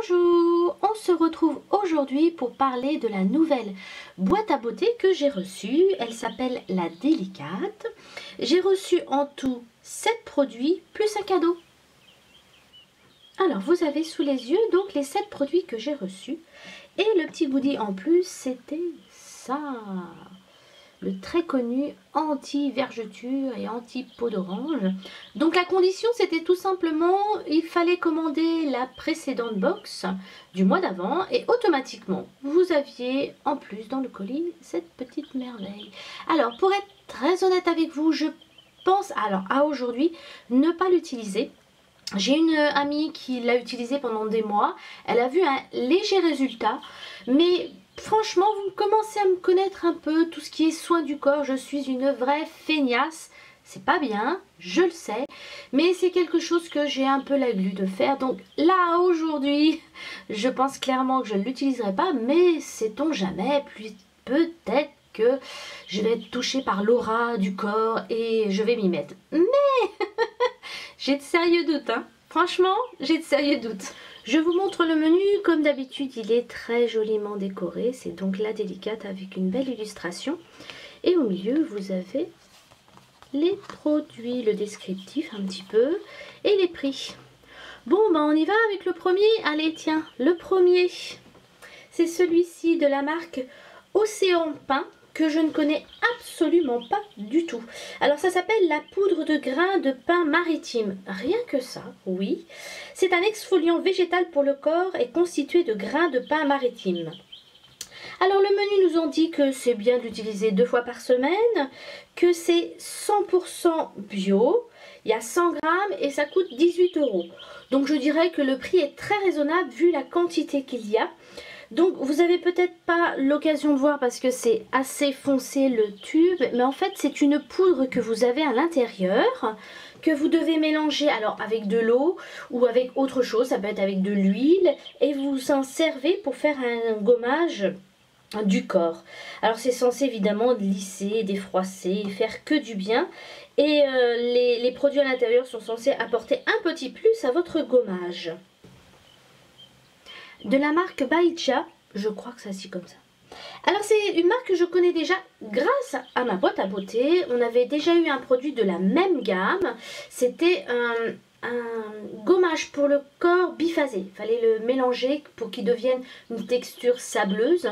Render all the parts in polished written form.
Bonjour, on se retrouve aujourd'hui pour parler de la nouvelle boîte à beauté que j'ai reçue. Elle s'appelle la Délicate. J'ai reçu en tout 7 produits plus un cadeau. Alors vous avez sous les yeux donc les 7 produits que j'ai reçus. Et le petit goodie en plus c'était ça. Le très connu anti-vergeture et anti-peau d'orange. Donc la condition c'était tout simplement, il fallait commander la précédente box du mois d'avant et automatiquement vous aviez en plus dans le colis cette petite merveille. Alors pour être très honnête avec vous, je pense alors à aujourd'hui ne pas l'utiliser. J'ai une amie qui l'a utilisé pendant des mois, elle a vu un léger résultat, mais franchement vous commencez à me connaître un peu, tout ce qui est soin du corps, je suis une vraie feignasse, c'est pas bien, je le sais, mais c'est quelque chose que j'ai un peu la glu de faire, donc là aujourd'hui, je pense clairement que je ne l'utiliserai pas, mais sait-on jamais, peut-être que je vais être touchée par l'aura du corps et je vais m'y mettre. Mais j'ai de sérieux doutes, hein. Franchement, j'ai de sérieux doutes. Je vous montre le menu, comme d'habitude, il est très joliment décoré. C'est donc la Délicate avec une belle illustration. Et au milieu, vous avez les produits, le descriptif un petit peu, et les prix. Bon, ben on y va avec le premier. Allez, tiens, le premier, c'est celui-ci de la marque Océan Pain, que je ne connais absolument pas du tout. Alors ça s'appelle la poudre de grains de pain maritime. Rien que ça, oui. C'est un exfoliant végétal pour le corps et constitué de grains de pain maritime. Alors le menu nous en dit que c'est bien d'utiliser 2 fois par semaine, que c'est 100% bio, il y a 100 grammes et ça coûte 18 €. Donc je dirais que le prix est très raisonnable vu la quantité qu'il y a. Donc vous avez peut-être pas l'occasion de voir parce que c'est assez foncé le tube, mais en fait c'est une poudre que vous avez à l'intérieur, que vous devez mélanger alors avec de l'eau ou avec autre chose, ça peut être avec de l'huile, et vous en servez pour faire un gommage du corps. Alors c'est censé évidemment lisser, défroisser, faire que du bien, et les produits à l'intérieur sont censés apporter un petit plus à votre gommage. De la marque Baicha, je crois que ça se dit comme ça. Alors c'est une marque que je connais déjà grâce à ma boîte à beauté. On avait déjà eu un produit de la même gamme. C'était un gommage pour le corps biphasé. Il fallait le mélanger pour qu'il devienne une texture sableuse.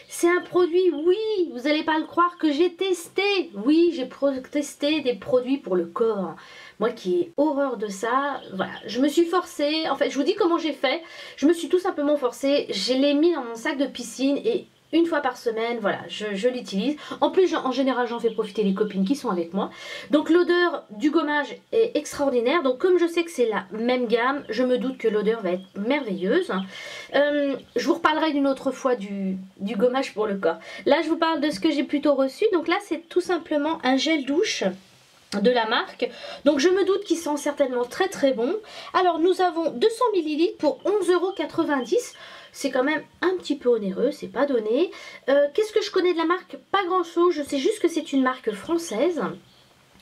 C'est un produit, oui, vous n'allez pas le croire, que j'ai testé. Oui, j'ai testé des produits pour le corps. Moi qui ai horreur de ça, voilà, je me suis forcée, en fait je vous dis comment j'ai fait, je me suis tout simplement forcée, je l'ai mis dans mon sac de piscine et une fois par semaine, voilà, je l'utilise. En plus, en général, j'en fais profiter les copines qui sont avec moi. Donc l'odeur du gommage est extraordinaire, donc comme je sais que c'est la même gamme, je me doute que l'odeur va être merveilleuse. Je vous reparlerai d'une autre fois du gommage pour le corps. Là, je vous parle de ce que j'ai plutôt reçu, donc là c'est tout simplement un gel douche de la marque, donc je me doute qu'ils sont certainement très très bons. Alors nous avons 200 ml pour 11,90 €, c'est quand même un petit peu onéreux, c'est pas donné. Qu'est-ce que je connais de la marque? Pas grand chose, je sais juste que c'est une marque française.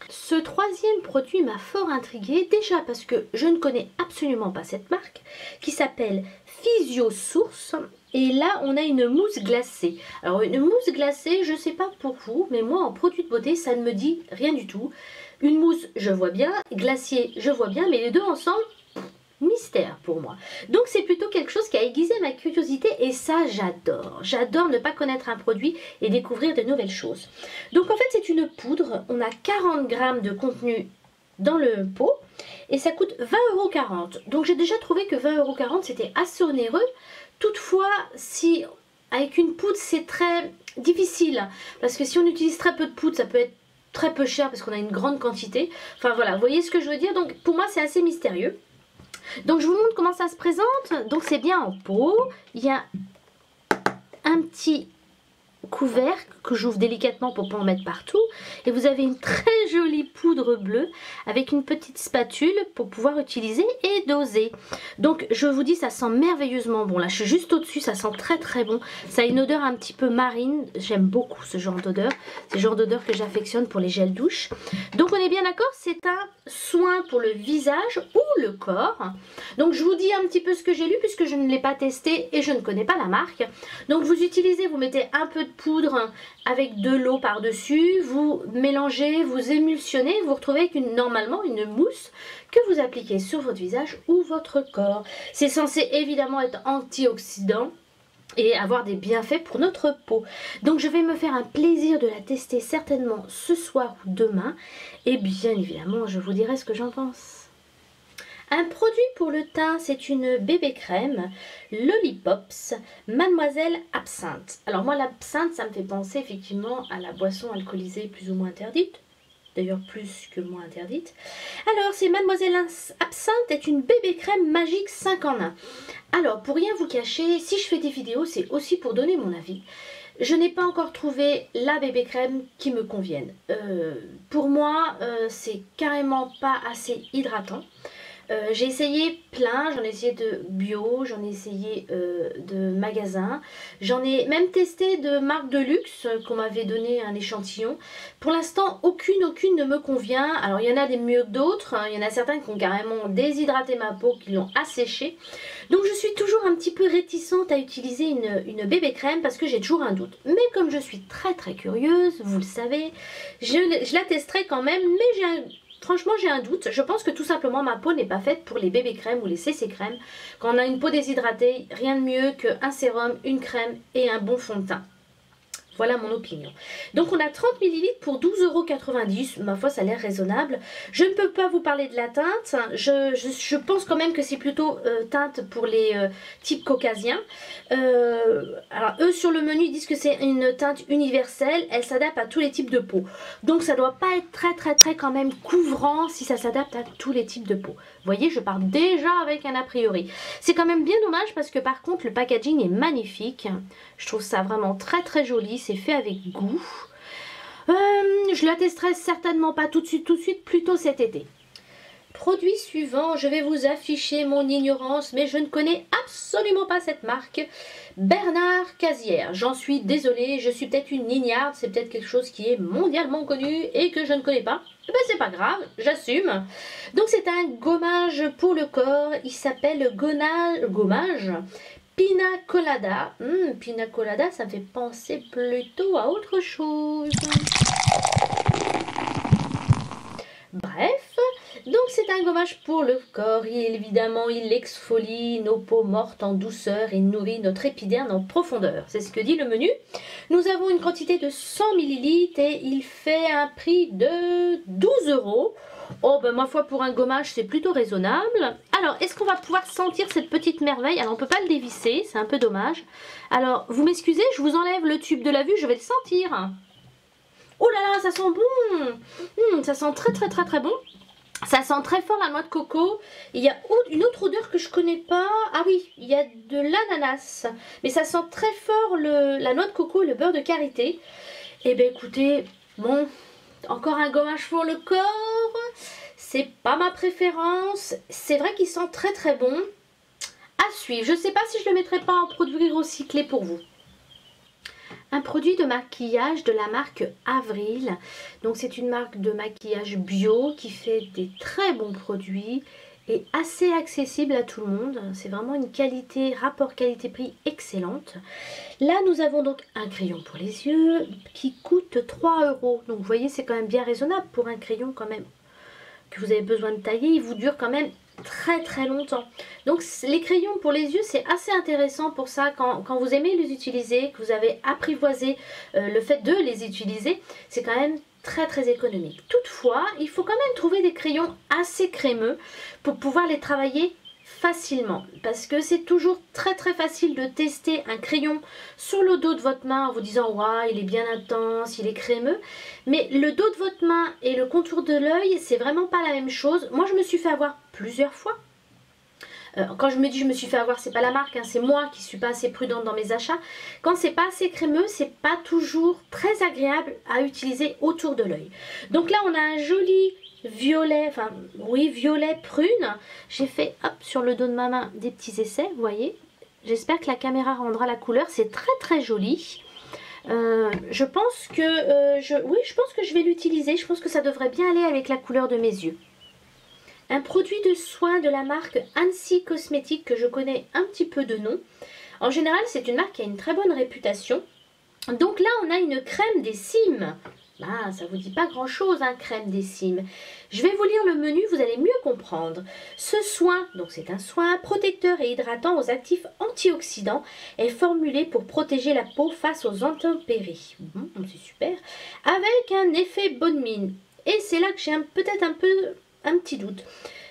Ce troisième produit m'a fort intriguée, déjà parce que je ne connais absolument pas cette marque, qui s'appelle Physiosource. Et là, on a une mousse glacée. Alors, une mousse glacée, je ne sais pas pour vous, mais moi, en produit de beauté, ça ne me dit rien du tout. Une mousse, je vois bien. Glacier, je vois bien. Mais les deux ensemble, mystère pour moi. Donc, c'est plutôt quelque chose qui a aiguisé ma curiosité. Et ça, j'adore. J'adore ne pas connaître un produit et découvrir de nouvelles choses. Donc, en fait, c'est une poudre. On a 40 grammes de contenu dans le pot. Et ça coûte 20,40 €. Donc, j'ai déjà trouvé que 20,40 €, c'était assez onéreux. Toutefois, si avec une poudre c'est très difficile, parce que si on utilise très peu de poudre, ça peut être très peu cher parce qu'on a une grande quantité. Enfin voilà, vous voyez ce que je veux dire. Donc pour moi c'est assez mystérieux. Donc je vous montre comment ça se présente. Donc c'est bien en pot. Il y a un petit couvercle que j'ouvre délicatement pour ne pas en mettre partout. Et vous avez une très jolie poudre bleue avec une petite spatule pour pouvoir utiliser et doser. Donc je vous dis, ça sent merveilleusement bon. Là je suis juste au-dessus, ça sent très très bon. Ça a une odeur un petit peu marine. J'aime beaucoup ce genre d'odeur. C'est le genre d'odeur que j'affectionne pour les gels douche. Donc on est bien d'accord, c'est un soin pour le visage ou le corps. Donc je vous dis un petit peu ce que j'ai lu puisque je ne l'ai pas testé et je ne connais pas la marque. Donc vous utilisez, vous mettez un peu de poudre avec de l'eau par-dessus, vous mélangez, vous émulsionnez, vous retrouvez avec normalement une mousse que vous appliquez sur votre visage ou votre corps. C'est censé évidemment être antioxydant et avoir des bienfaits pour notre peau. Donc je vais me faire un plaisir de la tester certainement ce soir ou demain et bien évidemment je vous dirai ce que j'en pense. Un produit pour le teint, c'est une bébé crème Lollipops Mademoiselle Absinthe. Alors moi l'absinthe, ça me fait penser effectivement à la boisson alcoolisée plus ou moins interdite. D'ailleurs plus que moins interdite. Alors c'est Mademoiselle Absinthe est une bébé crème magique 5 en 1. Alors pour rien vous cacher, si je fais des vidéos, c'est aussi pour donner mon avis. Je n'ai pas encore trouvé la bébé crème qui me convienne. Pour moi, c'est carrément pas assez hydratant. J'ai essayé plein, j'en ai essayé de bio, j'en ai essayé de magasins, j'en ai même testé de marques de luxe qu'on m'avait donné un échantillon. Pour l'instant, aucune ne me convient. Alors il y en a des mieux que d'autres, hein. Il y en a certains qui ont carrément déshydraté ma peau, qui l'ont asséchée. Donc je suis toujours un petit peu réticente à utiliser une bébé crème parce que j'ai toujours un doute. Mais comme je suis très curieuse, vous le savez, je la testerai quand même, mais franchement, j'ai un doute. Je pense que tout simplement, ma peau n'est pas faite pour les bébés crèmes ou les CC crèmes. Quand on a une peau déshydratée, rien de mieux qu'un sérum, une crème et un bon fond de teint. Voilà mon opinion. Donc on a 30 ml pour 12,90 €. Ma foi, ça a l'air raisonnable. Je ne peux pas vous parler de la teinte. Je pense quand même que c'est plutôt teinte pour les types caucasiens. Alors eux sur le menu ils disent que c'est une teinte universelle. Elle s'adapte à tous les types de peau. Donc ça doit pas être très quand même couvrant si ça s'adapte à tous les types de peau. Vous voyez, je pars déjà avec un a priori. C'est quand même bien dommage parce que par contre le packaging est magnifique. Je trouve ça vraiment très joli. C'est fait avec goût. Je la testerai certainement pas tout de suite, plutôt cet été. Produit suivant, je vais vous afficher mon ignorance, mais je ne connais absolument pas cette marque. Bernard Cazières, j'en suis désolée, je suis peut-être une ignarde, c'est peut-être quelque chose qui est mondialement connu et que je ne connais pas. Eh ben c'est pas grave, j'assume. Donc c'est un gommage pour le corps, il s'appelle gommage Pina Colada. Pina Colada, ça me fait penser plutôt à autre chose. Bref, donc c'est un gommage pour le corps. Évidemment, il exfolie nos peaux mortes en douceur et nourrit notre épiderme en profondeur. C'est ce que dit le menu. Nous avons une quantité de 100 ml et il fait un prix de 12 €. Oh ben ma foi, pour un gommage c'est plutôt raisonnable. Alors est-ce qu'on va pouvoir sentir cette petite merveille? Alors on peut pas le dévisser, c'est un peu dommage. Alors vous m'excusez, je vous enlève le tube de la vue, je vais le sentir. Oh là là, ça sent bon. Ça sent très bon. Ça sent très fort la noix de coco. Il y a une autre odeur que je connais pas. Ah oui, il y a de l'ananas. Mais ça sent très fort la noix de coco et le beurre de karité. Eh bien écoutez, bon, encore un gommage pour le corps. C'est pas ma préférence. C'est vrai qu'il sent très bon. À suivre. Je ne sais pas si je le mettrai pas en produit recyclé pour vous. Un produit de maquillage de la marque Avril. Donc c'est une marque de maquillage bio qui fait des très bons produits et assez accessible à tout le monde. C'est vraiment une qualité, rapport qualité-prix excellente. Là nous avons donc un crayon pour les yeux qui coûte 3 €. Donc vous voyez, c'est quand même bien raisonnable pour un crayon quand même que vous avez besoin de tailler. Il vous dure quand même très longtemps. Donc les crayons pour les yeux, c'est assez intéressant pour ça. Quand vous aimez les utiliser, que vous avez apprivoisé le fait de les utiliser, c'est quand même très économique. Toutefois, il faut quand même trouver des crayons assez crémeux pour pouvoir les travailler facilement, parce que c'est toujours très facile de tester un crayon sur le dos de votre main en vous disant waouh, il est bien intense, il est crémeux, mais le dos de votre main et le contour de l'œil, c'est vraiment pas la même chose. Moi je me suis fait avoir plusieurs fois Quand je me dis je me suis fait avoir, c'est pas la marque, hein, c'est moi qui suis pas assez prudente dans mes achats. Quand c'est pas assez crémeux, c'est pas toujours très agréable à utiliser autour de l'œil. Donc là on a un joli violet, enfin oui violet prune. J'ai fait hop sur le dos de ma main des petits essais, vous voyez. J'espère que la caméra rendra la couleur, c'est très joli. Je pense que oui, je pense que je vais l'utiliser. Je pense que ça devrait bien aller avec la couleur de mes yeux. Un produit de soin de la marque Annecy Cosmétiques que je connais un petit peu de nom. En général, c'est une marque qui a une très bonne réputation. Donc là, on a une crème des cimes. Ah, ça vous dit pas grand chose, hein, crème des cimes. Je vais vous lire le menu, vous allez mieux comprendre. Ce soin, donc c'est un soin protecteur et hydratant aux actifs antioxydants, est formulé pour protéger la peau face aux intempéries. C'est super. Avec un effet bonne mine. Et c'est là que j'ai peut-être un petit doute.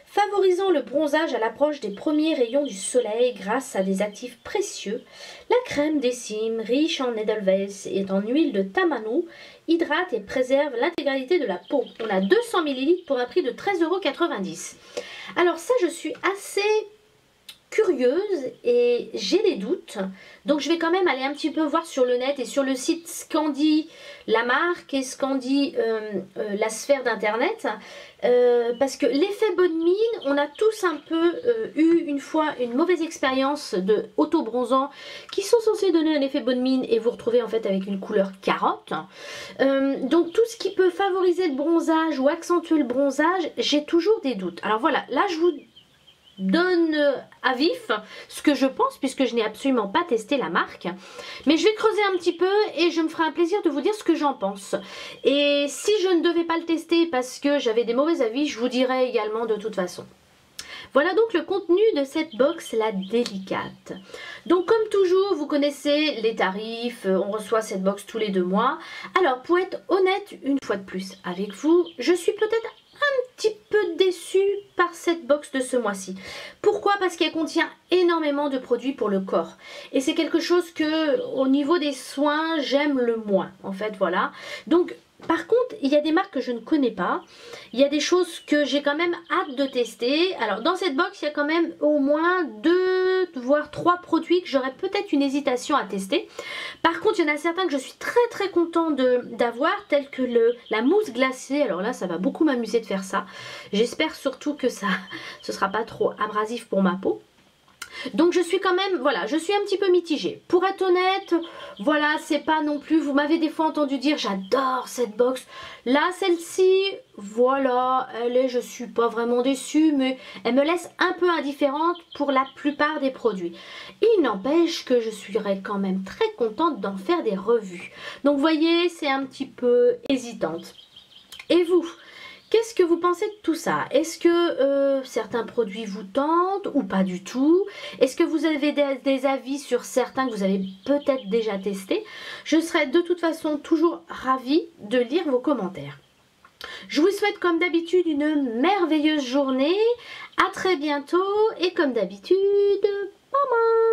Favorisant le bronzage à l'approche des premiers rayons du soleil grâce à des actifs précieux, la crème des cimes, riche en Edelweiss et en huile de tamanu, hydrate et préserve l'intégralité de la peau. On a 200 ml pour un prix de 13,90 €. Alors ça, je suis assez curieuse et j'ai des doutes. Donc je vais quand même aller un petit peu voir sur le net et sur le site ce qu'en dit la marque et ce qu'en dit la sphère d'internet. Parce que l'effet bonne mine, on a tous un peu eu une fois une mauvaise expérience de auto-bronzant qui sont censés donner un effet bonne mine et vous retrouvez en fait avec une couleur carotte. Donc tout ce qui peut favoriser le bronzage ou accentuer le bronzage, j'ai toujours des doutes. Alors voilà, là je vous donne à vif ce que je pense puisque je n'ai absolument pas testé la marque, mais je vais creuser un petit peu et je me ferai un plaisir de vous dire ce que j'en pense. Et si je ne devais pas le tester parce que j'avais des mauvais avis, je vous dirai également de toute façon. Voilà donc le contenu de cette box, la délicate. Donc comme toujours, vous connaissez les tarifs, on reçoit cette box tous les 2 mois. Alors pour être honnête une fois de plus avec vous, je suis peut-être un petit peu déçue par cette box de ce mois-ci. Pourquoi? Parce qu'elle contient énormément de produits pour le corps. Et c'est quelque chose que au niveau des soins, j'aime le moins. En fait, voilà. Donc par contre, il y a des marques que je ne connais pas. Il y a des choses que j'ai quand même hâte de tester. Alors dans cette box, il y a quand même au moins 2 voire 3 produits que j'aurais peut-être une hésitation à tester. Par contre, il y en a certains que je suis très contente d'avoir, tels que la mousse glacée. Alors là, ça va beaucoup m'amuser de faire ça. J'espère surtout que ce sera pas trop abrasif pour ma peau. Donc je suis quand même, voilà, je suis un petit peu mitigée. Pour être honnête, voilà, c'est pas non plus, vous m'avez des fois entendu dire j'adore cette box. Là, celle-ci, voilà, je suis pas vraiment déçue, mais elle me laisse un peu indifférente pour la plupart des produits. Il n'empêche que je serais quand même très contente d'en faire des revues. Donc vous voyez, c'est un petit peu hésitante. Et vous ? Qu'est-ce que vous pensez de tout ça? Est-ce que certains produits vous tentent ou pas du tout? Est-ce que vous avez des avis sur certains que vous avez peut-être déjà testés? Je serai de toute façon toujours ravie de lire vos commentaires. Je vous souhaite comme d'habitude une merveilleuse journée. À très bientôt et comme d'habitude, bye bye!